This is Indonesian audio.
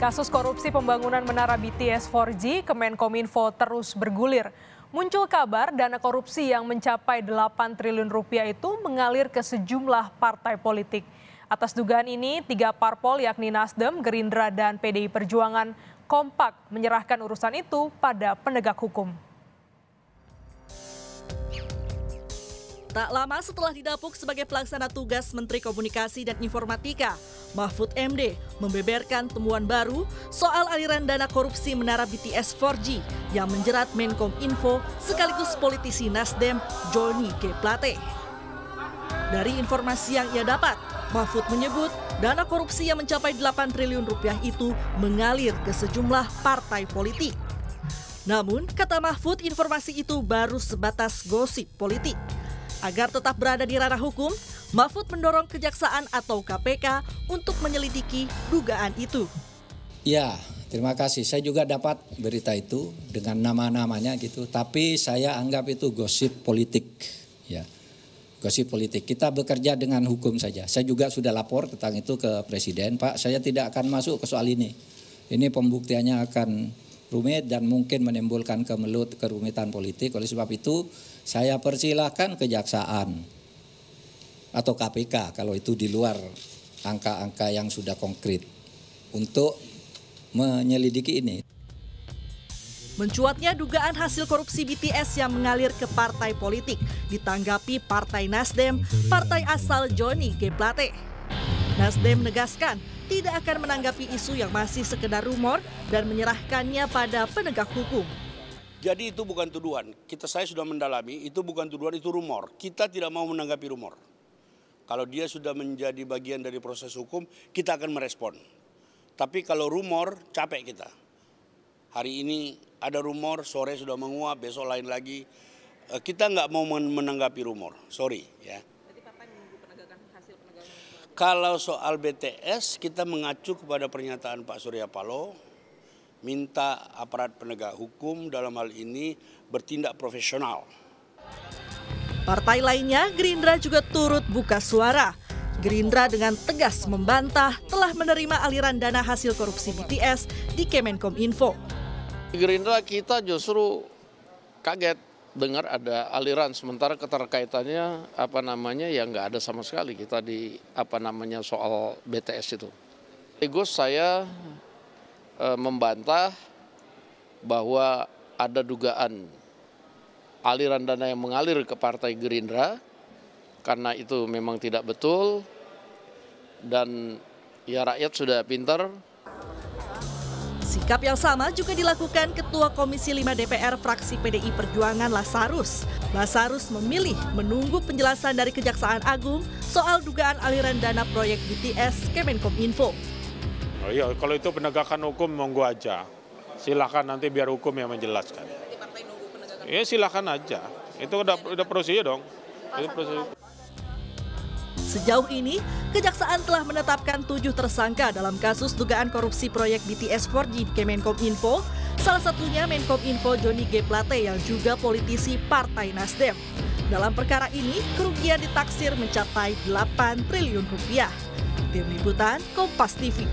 Kasus korupsi pembangunan menara BTS 4G, Kemenkominfo terus bergulir. Muncul kabar dana korupsi yang mencapai 8 triliun rupiah itu mengalir ke sejumlah partai politik. Atas dugaan ini, 3 parpol yakni Nasdem, Gerindra, dan PDI Perjuangan kompak menyerahkan urusan itu pada penegak hukum. Tak lama setelah didapuk sebagai pelaksana tugas Menteri Komunikasi dan Informatika, Mahfud MD membeberkan temuan baru soal aliran dana korupsi menara BTS 4G yang menjerat Menkominfo sekaligus politisi Nasdem Johnny G. Plate. Dari informasi yang ia dapat, Mahfud menyebut dana korupsi yang mencapai 8 triliun rupiah itu mengalir ke sejumlah partai politik. Namun, kata Mahfud, informasi itu baru sebatas gosip politik. Agar tetap berada di ranah hukum, Mahfud mendorong Kejaksaan atau KPK untuk menyelidiki dugaan itu. Ya, terima kasih. Saya juga dapat berita itu dengan nama-namanya gitu, tapi saya anggap itu gosip politik. Ya, gosip politik. Kita bekerja dengan hukum saja. Saya juga sudah lapor tentang itu ke Presiden, Pak. Saya tidak akan masuk ke soal ini. Ini pembuktiannya akan rumit dan mungkin menimbulkan kerumitan politik. Oleh sebab itu, saya persilahkan Kejaksaan atau KPK kalau itu di luar angka-angka yang sudah konkret untuk menyelidiki ini. Mencuatnya dugaan hasil korupsi BTS yang mengalir ke partai politik ditanggapi Partai Nasdem, partai asal Johnny G. Plate. Nasdem menegaskan tidak akan menanggapi isu yang masih sekedar rumor dan menyerahkannya pada penegak hukum. Jadi itu bukan tuduhan. Saya sudah mendalami, itu bukan tuduhan, itu rumor. Kita tidak mau menanggapi rumor. Kalau dia sudah menjadi bagian dari proses hukum, kita akan merespon. Tapi kalau rumor, capek kita. Hari ini ada rumor, sore sudah menguap, besok lain lagi. Kita nggak mau menanggapi rumor, sorry ya. Kalau soal BTS, kita mengacu kepada pernyataan Pak Surya Paloh, minta aparat penegak hukum dalam hal ini bertindak profesional. Partai lainnya, Gerindra juga turut buka suara. Gerindra dengan tegas membantah telah menerima aliran dana hasil korupsi BTS di Kemenkominfo. Gerindra kita justru kaget dengar ada aliran, sementara keterkaitannya ya nggak ada sama sekali kita di soal BTS itu. Sekaligus saya membantah bahwa ada dugaan aliran dana yang mengalir ke Partai Gerindra, karena itu memang tidak betul dan ya rakyat sudah pintar. Sikap yang sama juga dilakukan Ketua Komisi 5 DPR fraksi PDI Perjuangan Lasarus. Lasarus memilih menunggu penjelasan dari Kejaksaan Agung soal dugaan aliran dana proyek BTS Kemenkominfo. Oh iya, kalau itu penegakan hukum monggo aja. Silakan nanti biar hukum yang menjelaskan. Iya silakan aja. Itu udah prosedur dong. Itu prosedur. Sejauh ini, Kejaksaan telah menetapkan 7 tersangka dalam kasus dugaan korupsi proyek BTS 4G di Kemenkominfo, salah satunya Menkominfo Johnny G. Plate yang juga politisi Partai Nasdem. Dalam perkara ini, kerugian ditaksir mencapai 8 triliun rupiah. Tim Liputan, Kompas TV.